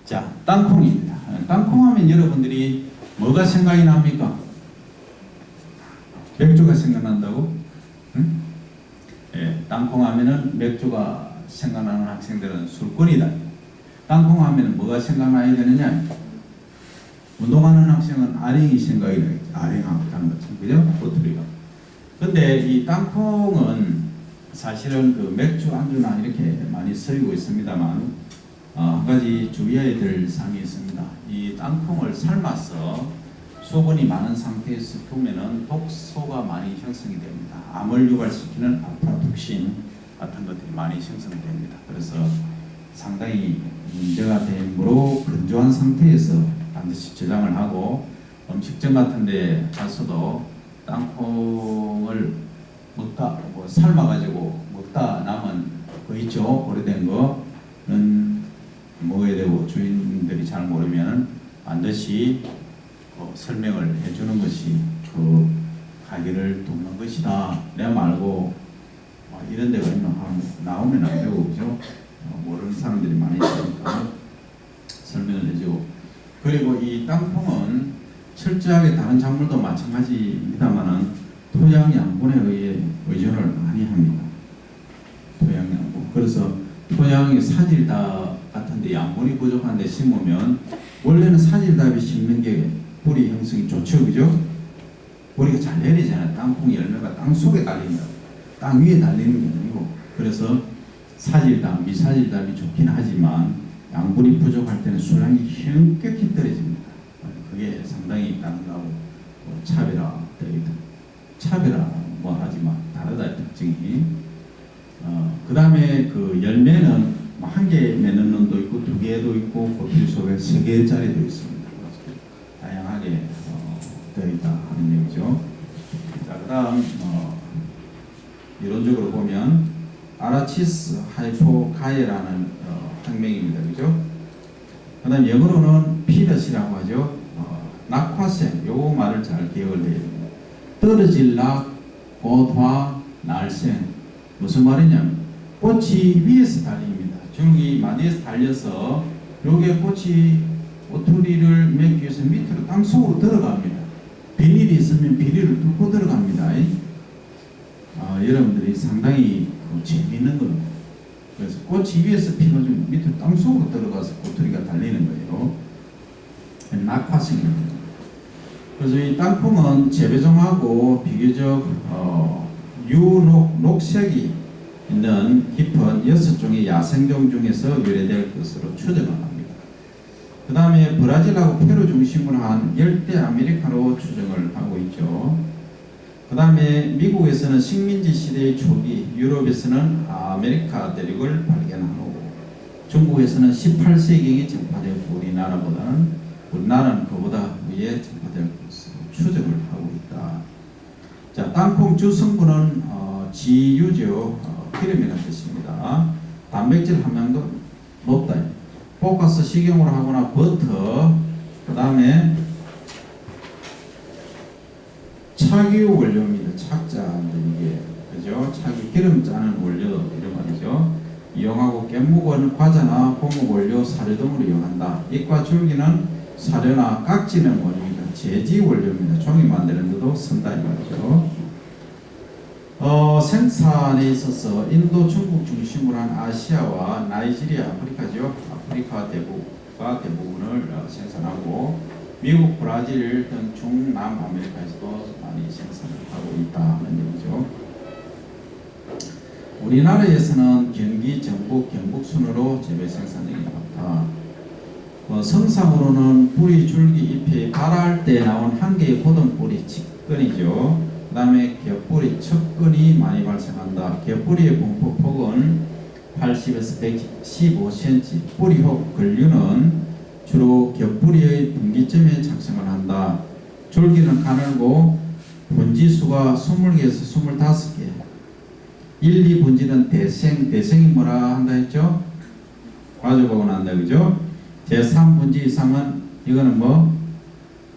자, 땅콩입니다. 땅콩하면 여러분들이 뭐가 생각이 납니까? 맥주가 생각난다고? 응? 예, 땅콩하면은 맥주가 생각나는 학생들은 술꾼이다. 땅콩하면은 뭐가 생각나야 되느냐? 운동하는 학생은 아랭이 생각이 나겠죠. 아랭하는 것처럼, 그죠? 꼬투리가. 근데 이 땅콩은 사실은 그 맥주 안주나 이렇게 많이 쓰이고 있습니다만, 한 가지 주의해야 될 사항이 있습니다. 이 땅콩을 삶아서 수분이 많은 상태에서 두면은 독소가 많이 형성이 됩니다. 암을 유발시키는 아프라톡신 같은 것들이 많이 형성이 됩니다. 그래서 상당히 문제가 되므로 건조한 상태에서 반드시 저장을 하고, 음식점 같은 데 가서도 땅콩을 먹다 삶아가지고 먹다 남은 거 있죠. 오래된 거는 먹어야 되고, 주인들이 잘 모르면 반드시 설명을 해주는 것이 그 가게를 돕는 것이다. 내가 말고 이런 데가 나오면 안 되고, 그죠? 모르는 사람들이 많이 있으니까 설명을 해주고. 그리고 이 땅콩은 철저하게 다른 작물도 마찬가지입니다만은 토양 양분에 의해 의존을 많이 합니다. 토양 양분. 그래서 토양이 사질답 같은데 양분이 부족한데 심으면, 원래는 사질답이 심는 게 뿌리 형성이 좋죠, 그죠? 뿌리가 잘 내리잖아요. 땅콩 열매가 땅 속에 달립니다. 땅 위에 달리는 게 아니고. 그래서 사질답, 미사질답이 좋긴 하지만 양분이 부족할 때는 수량이 현격히 떨어집니다. 그게 상당히 다른 거하고 차별화 하지만 다르다, 특징이. 그 다음에 그 열매는 한 개 맺는 놈도 있고, 두 개도 있고, 꽃필 속에 세 개짜리도 있습니다. 다양하게 되어 있다 하는 얘기죠. 자, 그 다음 이론적으로 보면 아라치스 하이포카에라는 학명입니다. 그죠? 그 다음 영어로는 피넛이라고 하죠. 낙화생, 요 말을 잘 기억을 해야 됩니다. 떨어질 낙, 고화, 날생. 무슨 말이냐면 꽃이 위에서 달립니다. 줄기 마디에서 달려서 요게 꽃이 오투리를 맺기 위해서 밑으로 땅속으로 들어갑니다. 비닐이 있으면 비닐을 뚫고 들어갑니다. 여러분들이 상당히 재미있는 겁니다. 그래서 꽃이 위에서 피어주면 밑으로 땅속으로 들어가서 꼬투리가 달리는 거예요. 낙화생입니다. 그래서 이 땅콩은 재배종하고 비교적 녹색이 있는 깊은 6종의 야생종 중에서 유래될 것으로 추정을 합니다. 그 다음에 브라질하고 페루 중심으로 한 열대 아메리카로 추정을 하고 있죠. 그 다음에 미국에서는 식민지 시대의 초기, 유럽에서는 아메리카 대륙을 발견하고, 중국에서는 18세기에 전파되었고, 우리나라는 그보다 위에 전파될 것으로 추정을 하고 있다. 자, 땅콩 주 성분은 지유죠. 기름이라는 뜻입니다. 단백질 함량도 높다. 볶아서 식용으로 하거나 버터, 그 다음에 차기 원료입니다. 착자, 이게, 그죠? 차기 기름 짜는 원료, 이런 말이죠. 이용하고 깻묵은 과자나 고무 원료, 사료 등으로 이용한다. 잎과 줄기는 사료나 깍지는 원료입니다. 제지 원료입니다. 종이 만드는 데도 쓴다, 이 말이죠. 생산에 있어서 인도, 중국 중심으로 한 아시아와 나이지리아, 아프리카죠. 아프리카 대부분을 생산하고, 미국, 브라질 등 중남 아메리카에서도 많이 생산을 하고 있다는 얘기죠. 우리나라에서는 경기, 전북, 경북 순으로 재배 생산량이 많다. 성상으로는 뿌리, 줄기, 잎이 발할 때 나온 한 개의 고든 뿌리, 직근이죠. 그 다음에 겹뿌리, 척근이 많이 발생한다. 겹뿌리의 분포폭은 80에서 115cm. 뿌리혹 근류는 주로 겹뿌리의 분기점에 작성을 한다. 줄기는 가늘고 분지수가 20개에서 25개. 1, 2분지는 대생이 뭐라 한다 했죠? 과조보고 난다, 그죠? 제3분지 이상은 이거는 뭐?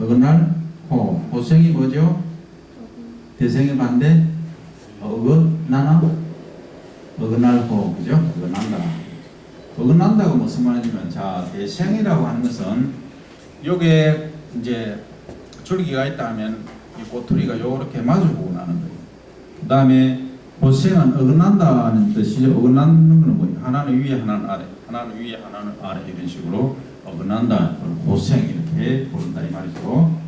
어긋날 호. 호생이 뭐죠? 대생의 반대? 어긋나나? 어긋날 호, 그죠? 어긋난다. 어긋난다고 무슨 말이냐면, 자, 대생이라고 하는 것은 요게 이제 줄기가 있다 하면 이 꼬투리가 요렇게 마주보고 나는 거예요. 그 다음에 고생은 어긋난다는 뜻이죠. 어긋나는 건 뭐예요? 하나는 위에 하나는 아래, 하나는 위에 하나는 아래, 이런 식으로 어긋난다, 고생 이렇게 부른다 이 말이죠.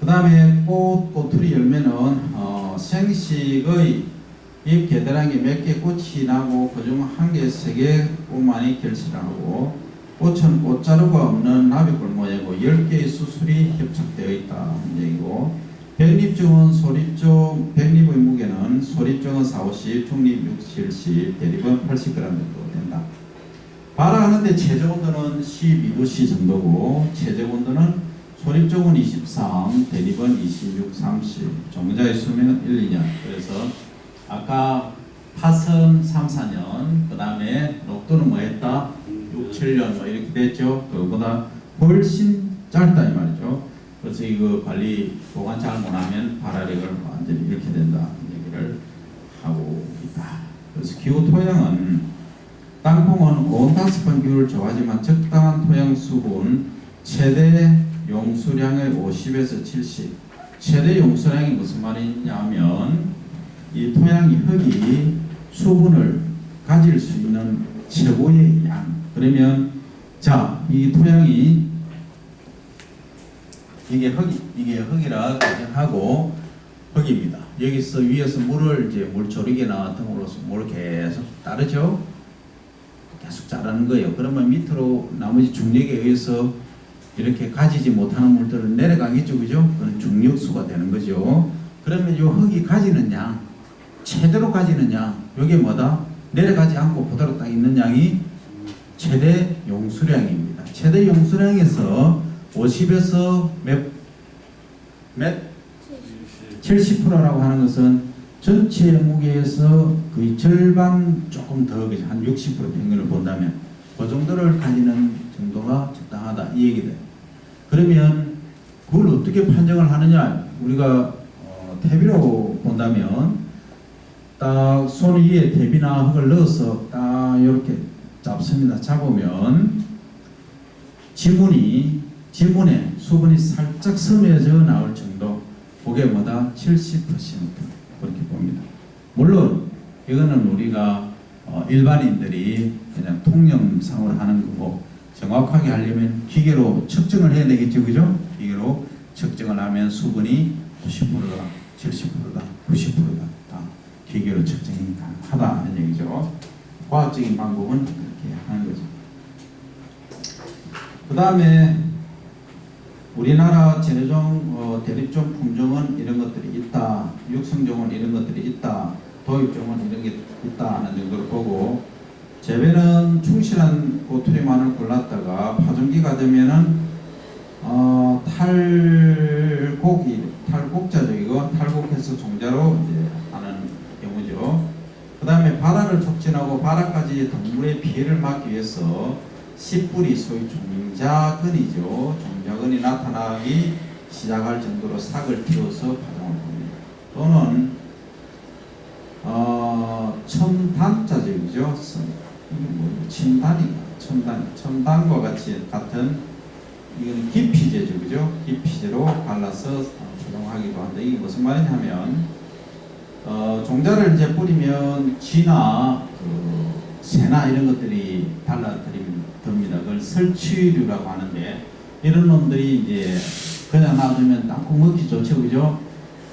그 다음에 꼬투리 열매는 생식의 잎 계대랑이 몇 개 꽃이 나고 그중 한 개, 세 개 꽃만이 결실하고, 꽃은 꽃자루가 없는 나비꽃 모양이고 10개의 수술이 협착되어 있다는 얘기고, 백립종은 소립종, 백립의 무게는 소립종은 450, 중립 60, 70, 대립은 80g 정도 된다. 발화하는데 최저 온도는 12도씨 정도고, 최적 온도는 소립종은 23, 대립은 26, 30, 종자의 수명은 1, 2년. 그래서 아까 팥은 3, 4년, 그 다음에 녹두는 뭐 했다? 6, 7년 뭐 이렇게 됐죠. 그거보다 훨씬 짧다 이 말이죠. 그래서 이거 관리 보관 잘 못하면 발화력을 완전히 이렇게 된다 얘기를 하고 있다. 그래서 기후 토양은 땅콩은 온타습한 기후를 좋아하지만 적당한 토양 수분 최대 용수량의 50에서 70. 최대 용수량이 무슨 말이냐면 이 토양이 흙이 수분을 가질 수 있는 최고의 양. 그러면 자, 이 토양이 이게 흙이라 가정하고 흙입니다. 여기서 위에서 물을 이제 물조리개나 등으로서 물을 계속 따르죠. 계속 자라는 거예요. 그러면 밑으로 나머지 중력에 의해서 이렇게 가지지 못하는 물들은 내려가겠죠, 그죠? 그건 중력수가 되는 거죠. 그러면 이 흙이 가지는 양, 최대로 가지는 양, 이게 뭐다? 내려가지 않고 그대로 딱 있는 양이 최대 용수량입니다. 최대 용수량에서 50에서 몇? 70%라고 하는 것은 전체 무게에서 거의 절반 조금 더, 한 60% 평균을 본다면 그 정도를 가지는 정도가 적당하다 이 얘기다. 그러면 그걸 어떻게 판정을 하느냐? 우리가 퇴비로 본다면 딱 손 위에 퇴비나 흙을 넣어서 딱 이렇게 잡습니다. 잡으면 지문에 수분이 살짝 스며져 나올 정도, 그게 뭐다? 70% 그렇게 봅니다. 물론 이거는 우리가 일반인들이 그냥 통념상으로 하는 거고, 정확하게 하려면 기계로 측정을 해야 되겠죠, 그죠? 기계로 측정을 하면 수분이 90%다, 70%다, 90%다 다 기계로 측정이 가능하다는 얘기죠. 과학적인 방법은 그렇게 하는 거죠. 그 다음에 우리나라 제네종, 대립종 품종은 이런 것들이 있다, 육성종은 이런 것들이 있다, 도입종은 이런 게 있다 하는 정도를 보고, 재배는 충실한 꼬투리만을 골랐다가 파종기가 되면은 탈곡자죠. 이거 탈곡해서 종자로 이제 하는 경우죠. 그 다음에 발화를 촉진하고 발화까지 동물의 피해를 막기 위해서 씨뿌리, 소위 종자근이죠. 종자근이 나타나기 시작할 정도로 삭을 틔워서 파종을 합니다. 또는 첨단자죠, 그죠? 첨단과 같은 이건 기피제죠, 그죠? 기피제로 발라서 파종하기도 한다. 이게 무슨 말이냐면 종자를 이제 뿌리면 쥐나 새나 이런 것들이 달라듭니다. 그걸 설치류라고 하는데, 이런 놈들이 이제 그냥 놔두면 땅콩 먹기 좋죠, 그죠?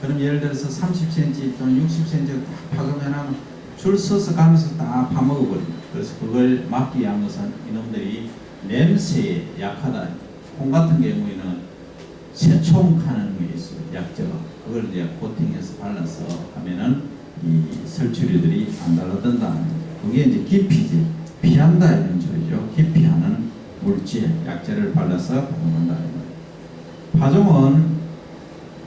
그럼 예를 들어서 30cm 또는 60cm를 딱 파가면 줄 서서 가면서 딱 파먹어버립니다. 그래서 그걸 막기 위한 것은 이놈들이 냄새에 약하다. 콩 같은 경우에는 새총하는 게 있어요, 약재가. 그걸 이제 코팅해서 발라서 하면은 이 설치류들이 안 달라든다는 거죠. 그게 이제 기피제, 피한다 이런 소리죠. 기피하는 물질, 약재를 발라서 파종한다. 파종은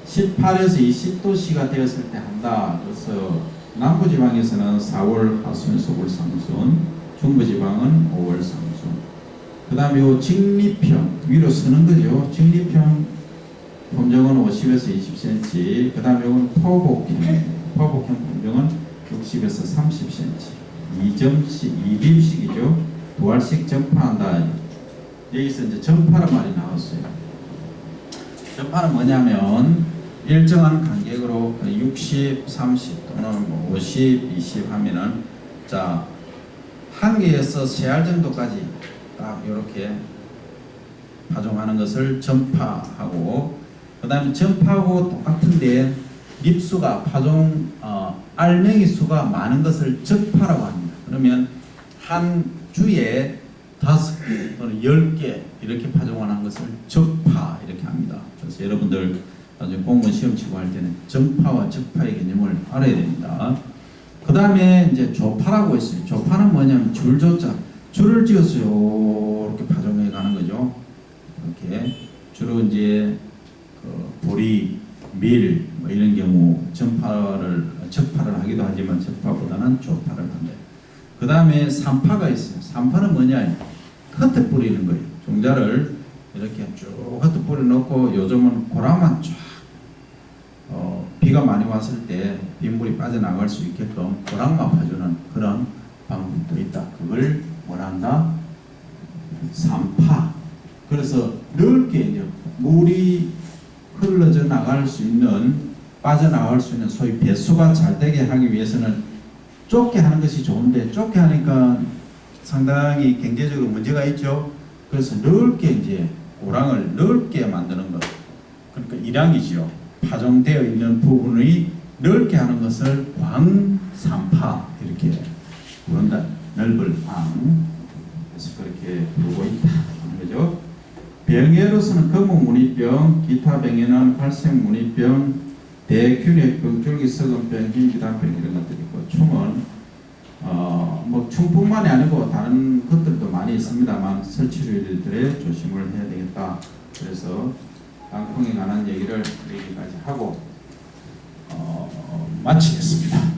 18에서 20도씨가 되었을 때 한다. 그래서 남부지방에서는 4월 하순, 소월 상순, 중부지방은 5월 상순. 그 다음에 요 직립형, 위로 서는 거죠. 직립형 품종은 50에서 20cm. 그 다음에 이건 포복형 품종은 60에서 30cm. 2빔씩이죠. 두 알씩 전파한다. 여기서 이제 전파란 말이 나왔어요. 전파는 뭐냐면 일정한 간격으로 60, 30 또는 50, 20 하면은 자, 한 개에서 3알 정도까지 딱 이렇게 파종하는 것을 전파하고, 그 다음에 전파하고 똑같은데 립수가 파종 알맹이 수가 많은 것을 적파라고 합니다. 그러면 한 주에 5개 또는 10개 이렇게 파종하는 것을 적파 이렇게 합니다. 그래서 여러분들 나중에 공무원 시험 치고 할 때는 전파와 적파의 개념을 알아야 됩니다. 그 다음에 이제 조파라고 있어요. 조파는 뭐냐면 줄조자, 줄을 지었어요. 이렇게 파종해 가는 거죠. 이렇게 주로 이제 보리, 밀 뭐 이런 경우 적파를 하기도 하지만 적파보다는 조파를 한다. 그 다음에 산파가 있어요. 산파는 뭐냐? 흩어 뿌리는 거예요. 종자를 이렇게 쭉 흩어 뿌려 놓고 요즘은 고랑만 쫙 비가 많이 왔을 때 빗물이 빠져나갈 수 있게끔 고랑만 파주는 그런 방법도 있다. 그걸 뭐란다? 산파. 그래서 넓게 이제 물이 흘러져 나갈 수 있는, 빠져나갈 수 있는 소위 배수가 잘 되게 하기 위해서는 좁게 하는 것이 좋은데 좁게 하니까 상당히 경제적으로 문제가 있죠. 그래서 넓게 이제 고랑을 넓게 만드는 것. 그러니까 일항이죠. 파종되어 있는 부분이 넓게 하는 것을 광산파 이렇게 부른다. 넓을 광. 그래서 그렇게 부르고 있다 하는 거죠. 병해로서는 거북무늬병, 기타 병에는 갈색무늬병, 대균핵병, 줄기썩은병, 흰기단병 이런 것들이 있고, 충은 뭐 충뿐만이 아니고 다른 것들도 많이 있습니다만 설치류들에 조심을 해야 되겠다. 그래서 땅콩에 관한 얘기를 여기까지 하고 마치겠습니다.